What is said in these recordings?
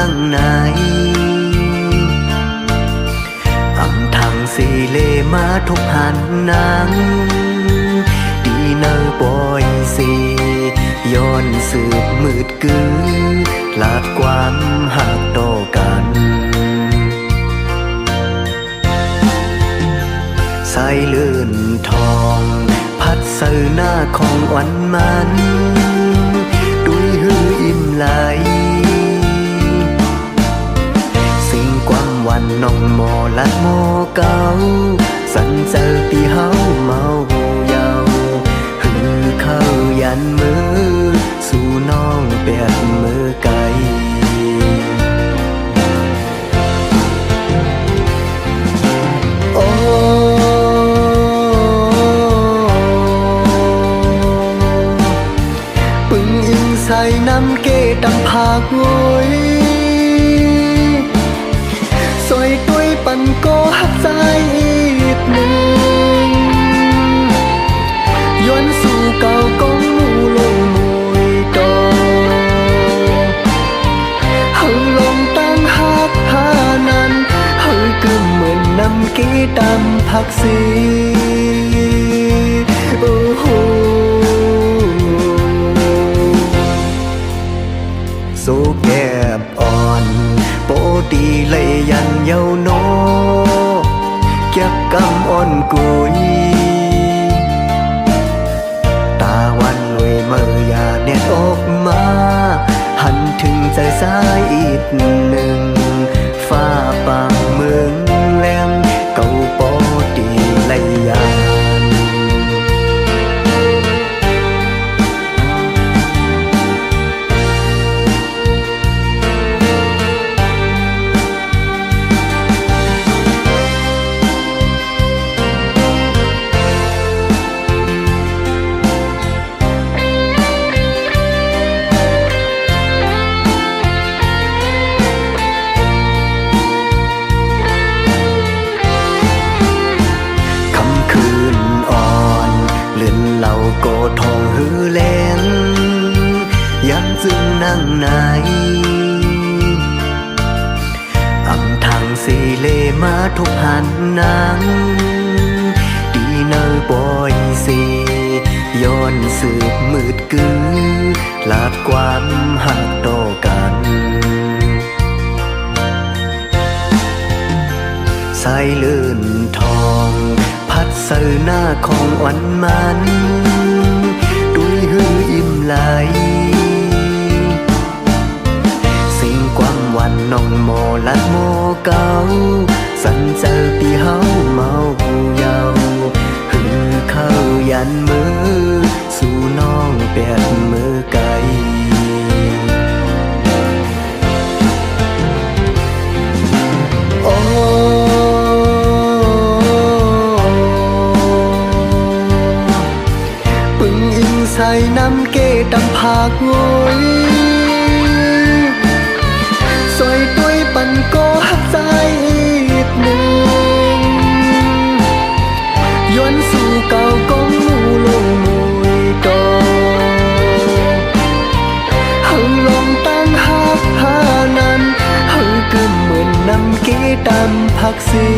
นั่งไหนอำทางสีเลมาทุกหันนางดีเนอปอยสีย้อนสืบมืดกือลาดความหักต่อกันสายเลื่อนทองพัดเสือหน้าของวันมันดุยหืออิ่มไหลสิ่งความวันน้องหมอลัดหมอเก่าสันเจอตีเฮาเมาเยาหือเข้ายันมือสู่น้องเปียดมือไกลใส่น้ำเกตำผากโวยสวยตุ้ยปันก็หักใจอีกหนึ่งย้อนสู่เก่ากองหมู่ลงมวยต่อเฮาลองตั้งหักหานั้นเฮาก็เหมือนน้ำเกตำผักสีโอ้โหโซแก็บอ่อนโปตีเลยยันเยาโนเก็บกำอ่อนกุยตาวันรวยเมื่อยาเน็ตออกมาหันถึงใจสายอีกหนึ่งฟ้าปางเมืองแหลมเก่าโปตีเลยยันเราโกทองหือแลงยังจึงนั่งไหนอำทางสีเลมาทุกหันนางดีเนอปอยสีย้อนสืบมืดกือลาดความหักต่อกันสายเลื่อนทองพัดเสือหน้าของวันมันดุยหืออิ่มไหลสิ่งความวันน้องหมอลัดหมอเก่าสันเจอตีเฮาเมาเยาหือเข้ายันมือสู่น้องเปียดมือไกลใส่น้ำเกตำผากโวยสวยตุ้ยปันก็หักใจอีกหนึ่งย้อนสู่เก่ากองหมู่ลงมวยต่อเฮาลองตั้งหักหานั้นเฮาก็เหมือนน้ำเกตำผักสี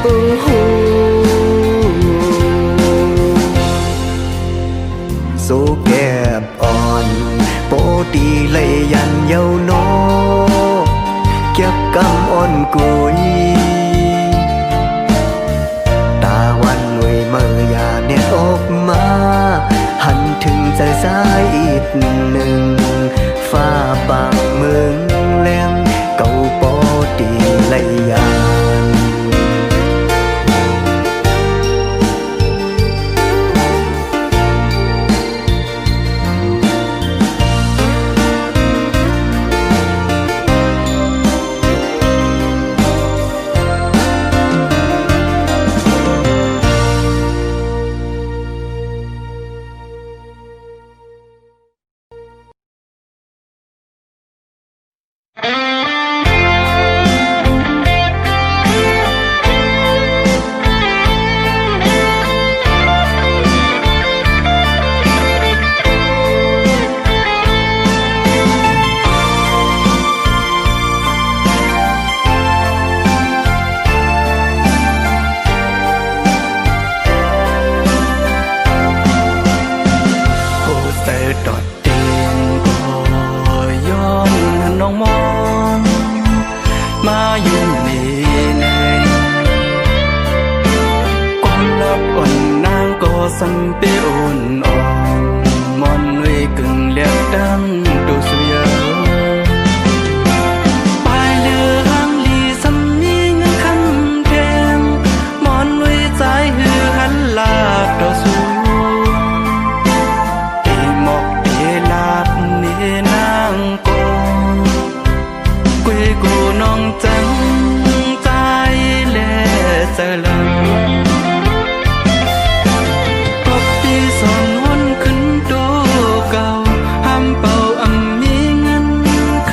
โอ้โหโซแก็บอ่อนโปตีเลยยันเยาโนเก็บกำอ่อนกุยตาวันรวยเมื่อยาเน็ตออกมาหันถึงใจสายอีกหนึ่งฟ้าบางเมืองแหลมเก่าโปตีเลยยัน น้องมอนมาอยู่นี่แน่ความลับอ่อนนางก็สันเปอ่อนอ่อนมอนไว้กึ่งเลียกดังดูสุยาปลายเรือหางลีสัมมีเงินคำแพงมอนไว้ใจหือหันลาบดอกสูกูน้องจังใจและเจริญปบปีสอนวนขึ้นดูเก่าห้ามเป่ามีเงินค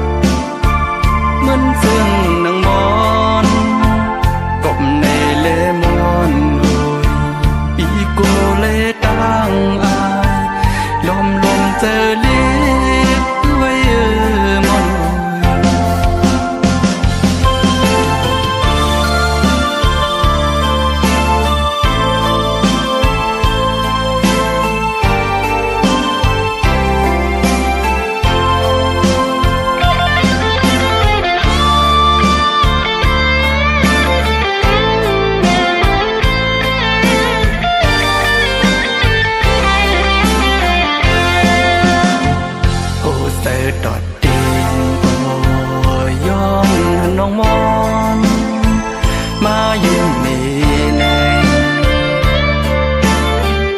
ำเหมือนซึ่งนางมอนกบในเลมอนโอยปีกูเลตั้งอายลมเจอเล็กไว้มอนดอดดินโอยย้อนน้องมอนมาอยู่นี่แน่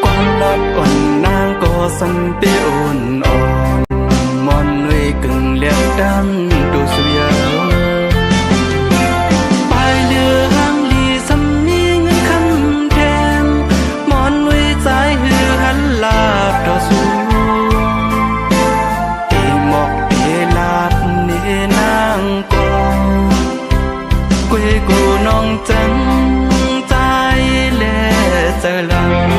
ความลับอ่อนนางก็สันเปอ่อนอ่อนมอนไว้กึ่งเลียกดังดูสุยาปลายเรือหางลีสัมมีเงินคำแทงมอนไว้ใจหือหันลาบดอกสูกูน้องจังใจและเจริญ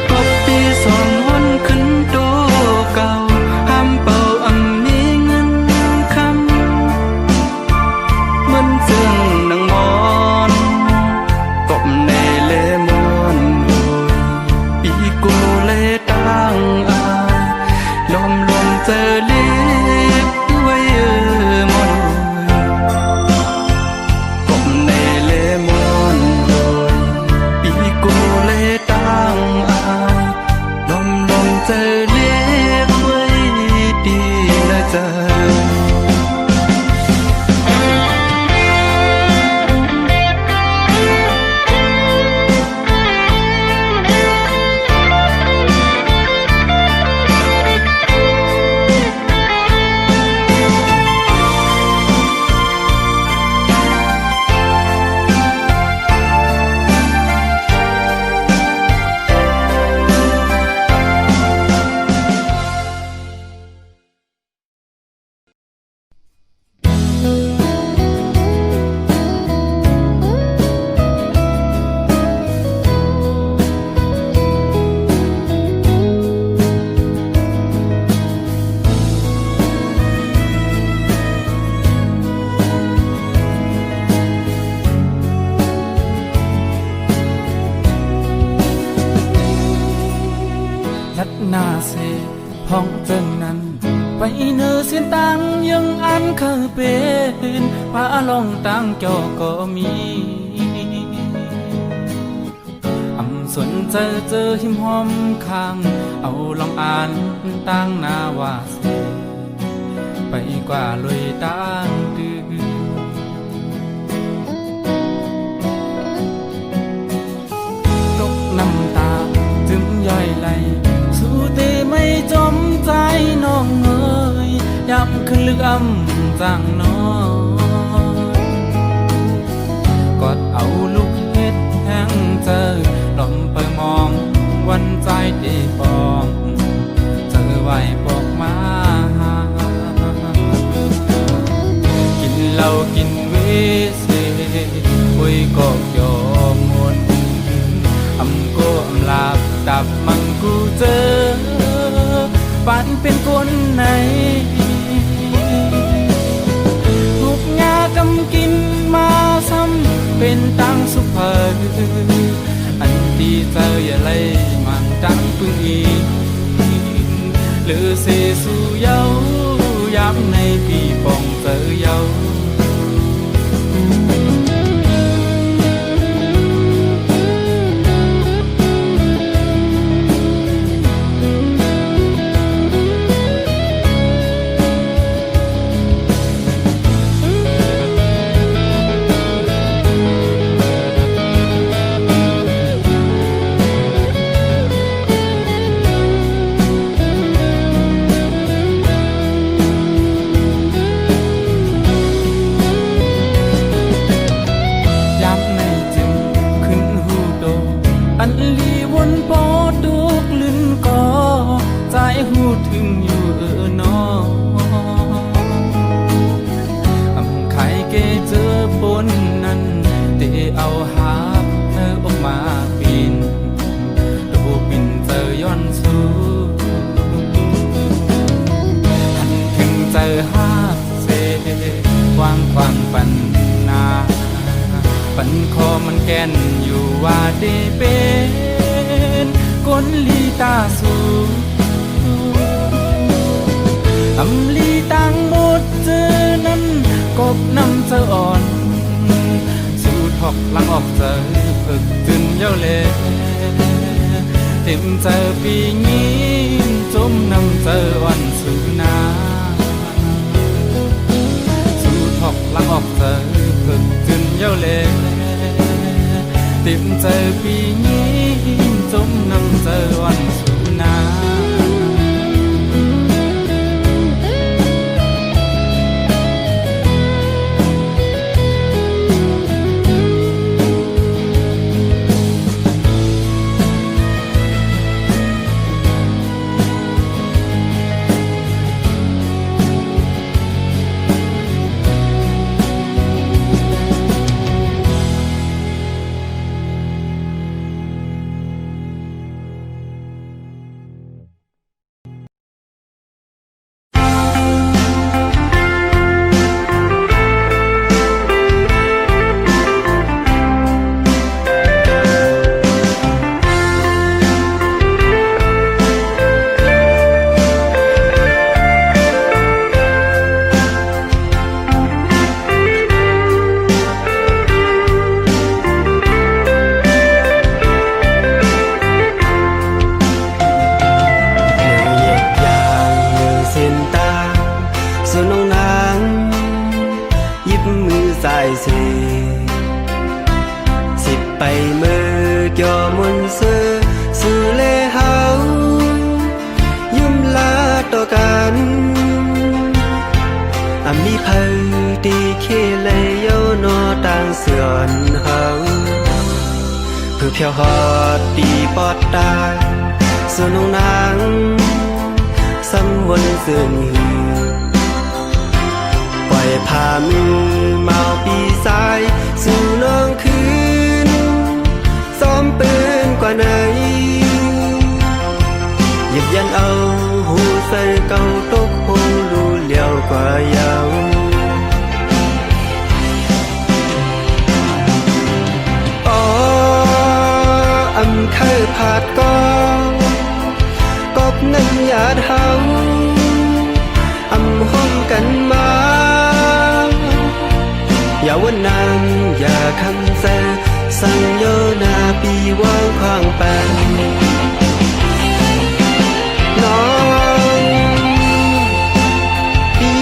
ปบปีสอนวนขึ้นดูเก่าห้ามเป่ามีเงินคำเหมือนซึ่งนางมอนกบในเลมอนโอยปีกูเลตั้งอายลมเจอเล็กไว้มอนเจอเรียกไว้ดีนะจ๊ะนาเสห้องเจิงนั้นไปเนื้อเสียนตังยังอันเคยเป็นพาลองตังจอก็มีอำสนเจอหิมหอมข้างเอาลองอ่านตังนาว่าเสไปกว่าลอยตังดื้อตกน้ำตาจึงย่อยไหลสู้แต่ไม่จมใจน้องเอ๋ยย้ำขึ้นลึกจังน้อยกอดเอาลูกเฮ็ดแห้งเจอลมเปิดมองวันใจตีปองเจอไหวปอกมากินเหล้ากินเวเสคุยก็ยอมหมดก็หลับดับมันกูเจอปันเป็นคนไหนหุบงากำกินมาซ้ำเป็นตังสุภาอันดีเจออย่าไล่มันตังปึงอี หรือเสสู่เยาย้ำในปีปองเจอเยาอันลีวนปอดุกลืนก่อใจหูถึงอยู่นออำไข่เกเจอปนนั้นเตเอาหาเธอออกมาปินโดปินเจอย้อนสูหันถึงเจอหาเสวางความปัญนาปันคอมันแก่นอยู่ว่าได้เป็นคนลีตาสูอำลีต่างหมดเจอนั้นกบนำเจออ่อนสู่ทอกลังออกเจอเพิกจึนเย้าเลเต็มเจอปีนี้จมนำเจอวันสู่นาสู่ทอกลังออกเจอเพิกจึนเย้าเลเต็มใจปีนี้จมนำเจอวันสู่นา 飘好地波大，所弄难，心温順ปล่อยพามือเมาปีสายสู่น้องคืนซ้อมปืนกว่าไหนหยิบยันเอาหูใส่เก่าตกหงรู้เลี้ยวกว่ายาวเคยผาดกบนั้นหยาดเฮาห้องกันมาอย่าวันนางอย่าคำแซสั่งโยนาปีว่างควางแปงน้องปี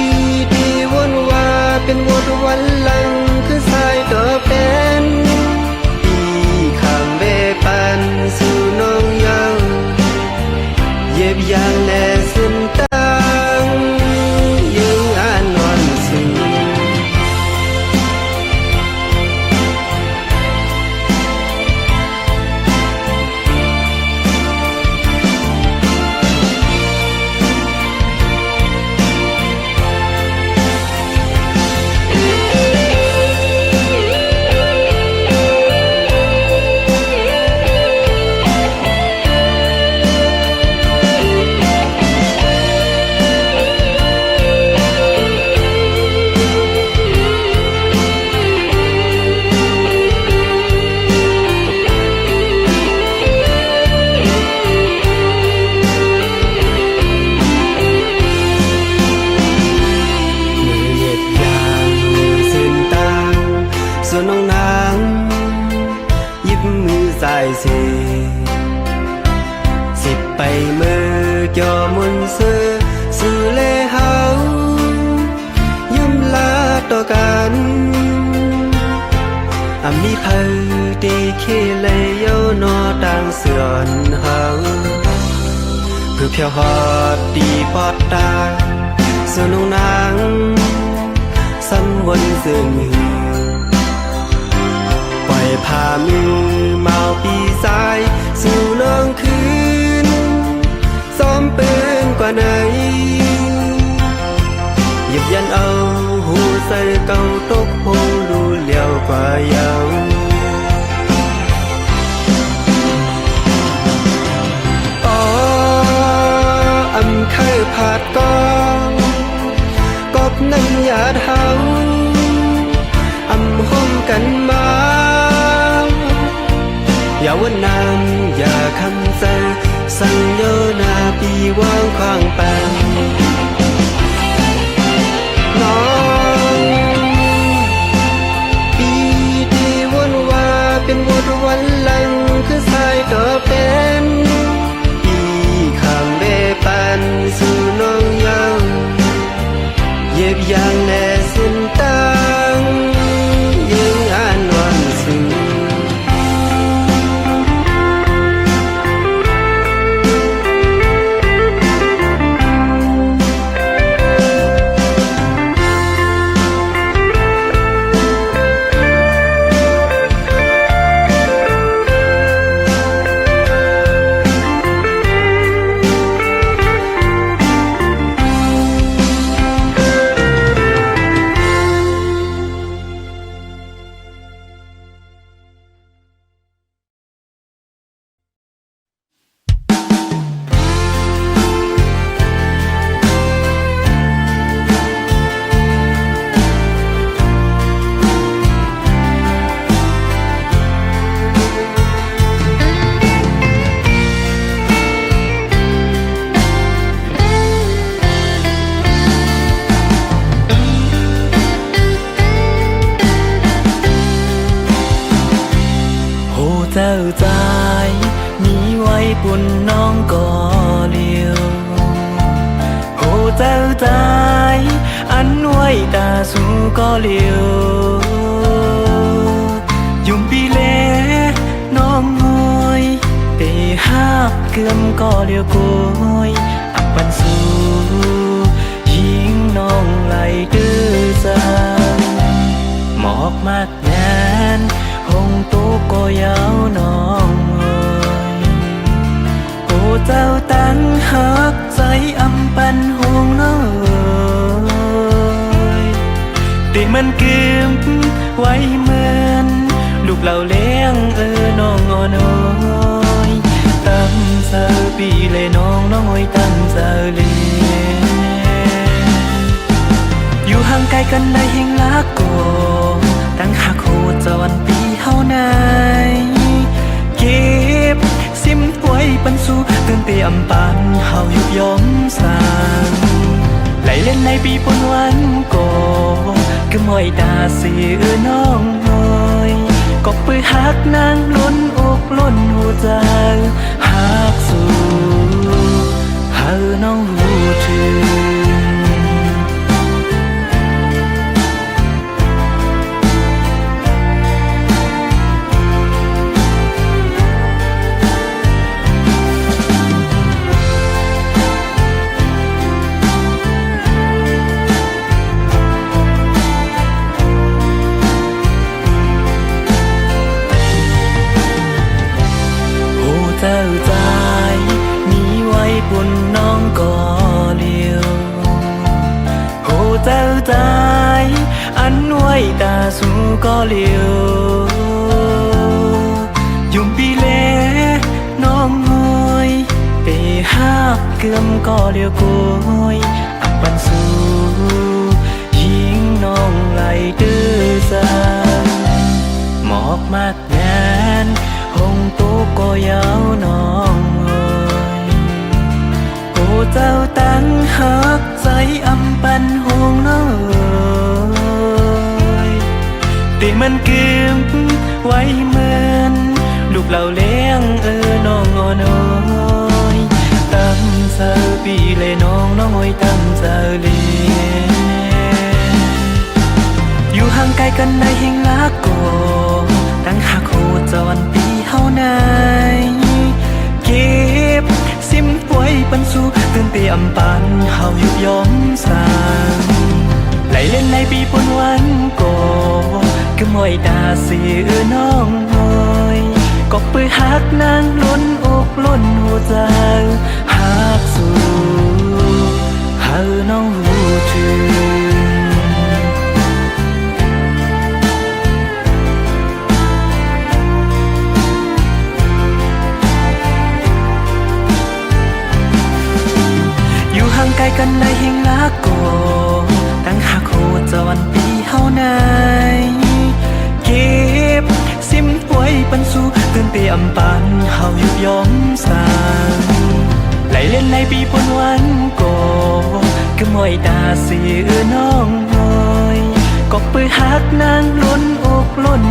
ดีวนว่าเป็นวดวันหลังคือสายตัวเป็นสู่น้องยังเย็บยางแลสิ้นตังยังอ่านนอนสู่ มือเกี่ยวมุนซื้อสื่อเลเฮายิ้มลาต่อกันมีเพอดีขี้เลยเย้านอต่างเสื่อนเฮาเพื่อเพียวหอดดีปอดตาสนุนนางสันวนซึ่งปล่อยพามือเมาปีสายสู่เรื่องคืนซ้อมปืนกว่าไหนหยิบยันเอาหูใส่เก่าตกพงดูเหลียวกว่ายังเคยผาดกองกบนั้นหยาดเฮาห้มกันมาอย่าวันน้ำอย่าคำใจสัญญานาปีว่างควางแปงน้องปีที่วนว่าเป็นวนวันหลังคือสายก็เป็นปันสู่น้องยังเย็บยางแน่สิ้นตังยิงอ่านวันซึ่งเจ้าใจมีไว้ปุ่นน้องก่อเลียวโอ้เจ้าใจอันไว้ตาสู่ก่อเลียวยุ่มปีเล่น้องหอยเตะหักเกือมก่อเลียวโกยอับปันสู่ยิงน้องไหลดื้อจังหมอกมากแน่นหงตุกก็ยาวน้องเอ๋ยโอ้เจ้าตั้งหักใจอำปันหงน้องเอ๋ยติมันกึมไว้เหมือนลูกเหล่าเลี้ยงน้องอ่อนอ้อยตั้งเสาปีเลยน้องอ้อยตั้งเสาเลยอยู่ห่างไกลกันได้เฮงลักก่อตั้งหักโหดจวันปีเฮาไหนเก็บซิมไว้ปันสู่ตื่นเตอำปันเฮายุบยอมสร้างไหลเล่นในปีปนวันก่อก็มอยตาเสียน้องหอยก็ปื้อหักนางล้นอกล้นหัวใจหักสู่เฮาน้องหูถึงเจ้าใจมีไว้ปุ่นน้องก่อเลียวโอ้เจ้าใจอันไว้ตาสู่ก่อเลียวยุ่มปีเล่น้องหอยเตะหักเกือมก่อเลียวโกยอับปันสู่ยิงน้องไหลดื้อจังหมอกมากแน่นหงตุกก็ยาวน้องเอ๋ยโอ้เจ้าตั้งหักใจอำปันหงน้องเอ๋ยติมันกึมไว้เหมือนลูกเหล่าเลี้ยงน้องอ่อนอ้อยตั้ ปีเลยน้องอ้อยตั้งใจเลีอยู่ห่างไกลกันในหิงลักก่อตั้งหากโคจรปีเฮาไหนเก็บซิมป่วยปันสู่ตื่นเตียมปันเฮายุบย้อมสางไหลเล่นในปีปนวันก่อก็มอยดาสีน้องหอยก็ปือหักนางล้นอกล้นหัวใจหักสู่หาน้องหูถึงห่างไกลกันในหิงลักก่อตั้งหากโคจรปีเฮาไหนเก็บซิมป่วยปันสู่ตื่นเตียมปันเฮายุบย้อมสางไหลเล่นในปีปนวันก่อก็มอยดาสีน้องหอยก็ปือหักนางล้นอกล้น